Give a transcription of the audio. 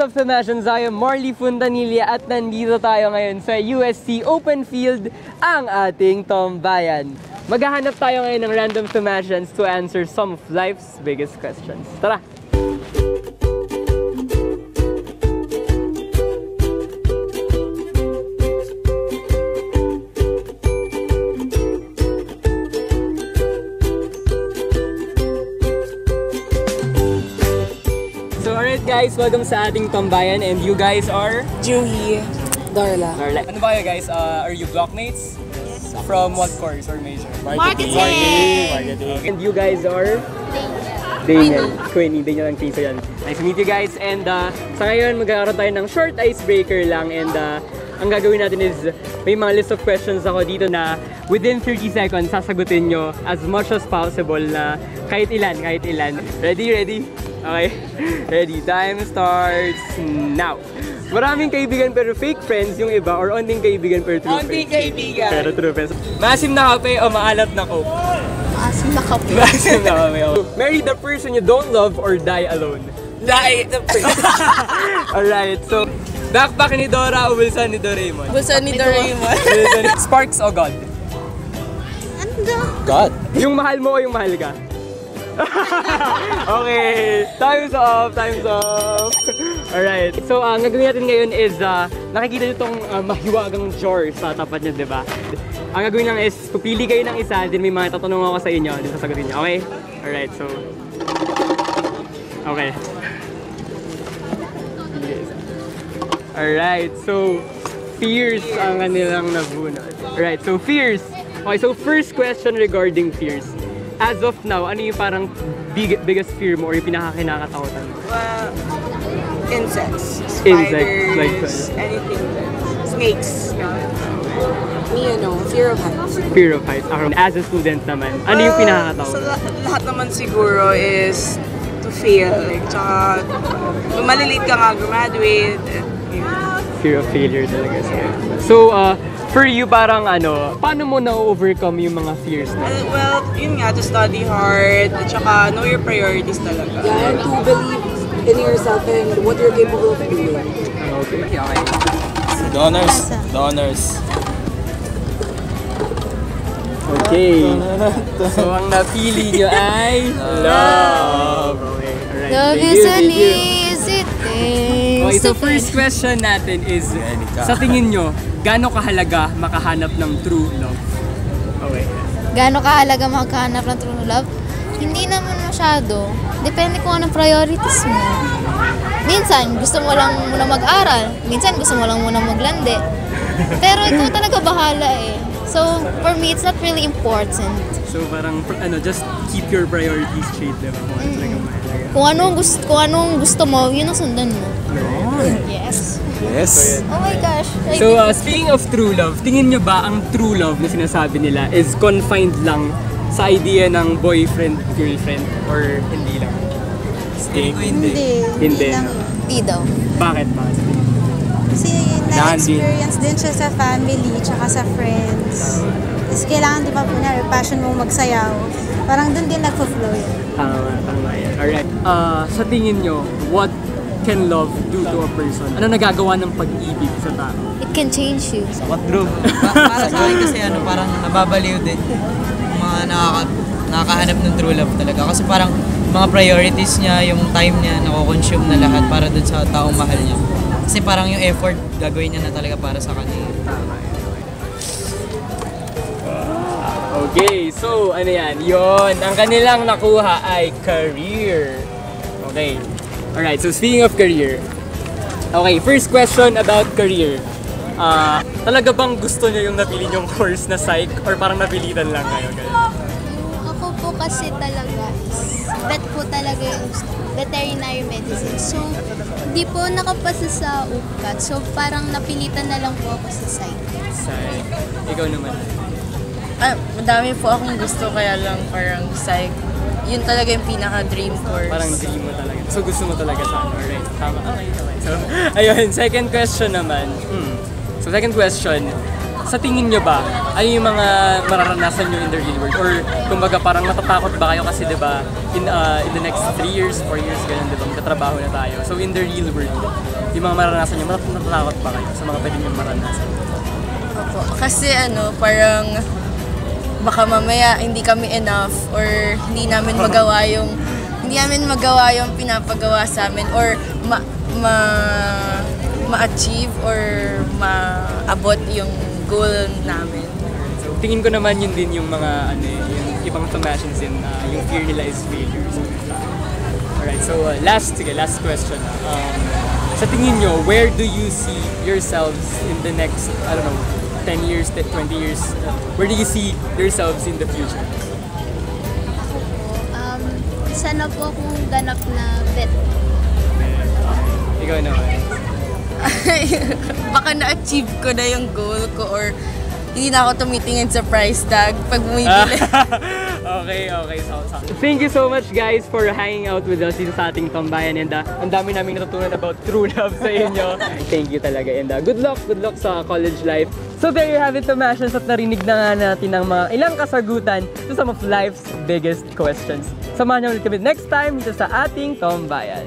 of Thomasians, I am Marley Fundanilla at nandito tayo ngayon sa UST Open Field, ang ating tambayan. Maghahanap tayo ngayon ng random Thomasians to answer some of life's biggest questions. Tara! Guys, welcome sa ating tambayan, and you guys are? Juhi, Darla. Ano ba kayo guys? Are you blockmates? Yes. From what course or major? Marketing. And you guys are? Daniel. Daniel ang piso yan. Nice to meet you guys, and sa ngayon magkakaroon tayo ng short icebreaker lang, and ang gagawin natin is may mga list of questions ako dito na within 30 seconds sasagutin nyo as much as possible na kahit ilan. Ready? Okay, ready? Time starts now. Maraming kaibigan pero fake friends yung iba, or onting kaibigan pero true friends? Onting kaibigan. Pero true friends. Maasim na kape o maalat na coke? Maasim na kape. Maasim na kape. Marry the person you don't love or die alone? Die the person. Alright, so backpack ni Dora o bulsa ni Doraemon? Bulsa ni Doraemon. Sparks o God? Ano? God. Yung mahal mo o yung mahal ka? Okay, time's up. Alright, so ang gagawin natin ngayon is nakikita nyo itong mahiwagang jar sa tapat nyo, diba? Ang gagawin lang is pupili kayo ng isa, din may mga tatanong ako sa inyo, din sasagutin nyo, okay? Alright, so okay. Alright, so fears ang kanilang nabunod. Alright, so fears. Okay, so first question regarding fears. As of now, ano yung parang biggest fear mo or yung pinakakinakatakutan mo? Well, insects, Insects, like anything. Snakes. Me, fear of heights. Fear of heights. As a student naman, ano yung pinakakatakutan? So lahat naman siguro is to fail. Like, tsaka, kung malilate ka nga, graduate. Fear of failure talaga. So, for you, parang paano mo na-overcome yung mga fears na? Well, yun nga, to study hard, at saka know your priorities talaga. Yeah, and to believe in yourself and what you're capable of doing. Okay. The honors. Okay. So, ang napili nyo ay love. Okay, alright. Love is an easy thing. Okay, so first question natin is, sa tingin nyo, gaano kahalaga makahanap ng true love? Okay. Gaano kahalaga makahanap ng true love? Hindi naman masyado. Depende kung anong priorities mo. Minsan, gusto mo lang muna mag-aral. Minsan, gusto mo lang muna maglande. Pero ikaw talaga bahala eh. So, for me, it's not really important. So, parang, just keep your priorities straight, diba? Kung ano talaga mahalaga. Kung anong gusto mo, yun ang sundan mo. Yes. Yes. Oh my gosh. So, speaking of true love, tingin nyo ba ang true love na sinasabi nila is confined lang sa idea ng boyfriend, girlfriend, or hindi lang? Hindi lang. Hindi daw. Bakit? Kasi na-experience din siya sa family, tsaka sa friends. Kasi kailangan, di ba, passion mo magsayaw. Parang dun din nagpo-flow yun. Tama yan. Alright. Sa tingin nyo, what can love do to a person? Ano nagagawa ng pag-ibig sa tao? It can change you. What true? Para sa akin kasi parang nababaliw din yung mga nakakahanap ng true love talaga. Kasi parang mga priorities niya, yung time niya, nako-consume na lahat para dun sa taong mahal niya. Kasi parang yung effort gagawin niya na talaga para sa kanya. Okay, so ano yan? Yun, ang kanilang nakuha ay career. Okay. Alright, so speaking of career. Okay, first question about career. Talaga bang gusto niyo yung napili yung course na psych or parang napilitan lang kayo? Ako po kasi talaga bet po talaga yung veterinary medicine. So, hindi po nakapasa sa UPCAT. So, parang napilitan na lang po ako sa psych. Psych. Ikaw naman. Madami po akong gusto, kaya lang parang psych. Yun talaga yung pinaka-dream course. Parang dream mo talaga. So, gusto mo talaga sa right? Tama. Okay. So, ayun, second question naman. So, second question. sa tingin nyo ba, ano yung mga mararanasan nyo in the real world? Or kumbaga parang matatakot ba kayo kasi diba in the next 3 years, 4 years, ganun diba, magtatrabaho na tayo. So in the real world, yung mga mararanasan nyo, matatakot ba kayo sa mga pwede nyo mararanasan? Opo. Kasi parang baka mamaya hindi kami enough or hindi namin magawa yung pinapagawa sa amin or ma-achieve or maabot yung goal namin. So tingin ko naman yun din yung mga yung ibang Tomasians in yung fear nila is failure. So, alright, so last question. Sa tingin nyo, where do you see yourselves in the next, I don't know, 10 years, 20 years? Where do you see yourselves in the future? Sana po akong ganap na vet. Ikaw naman. Baka na-achieve ko na yung goal ko or hindi na ako tumitingin sa price tag pag bumibili. Okay. So, thank you so much guys for hanging out with us dito sa ating tambayan and ang dami naming natutunan about true love sa inyo. Thank you talaga and good luck sa college life. So there you have it, Tomasians, at narinig na nga natin ang mga ilang kasagutan to some of life's biggest questions. Samahan niyo ulit kami next time dito sa ating tambayan.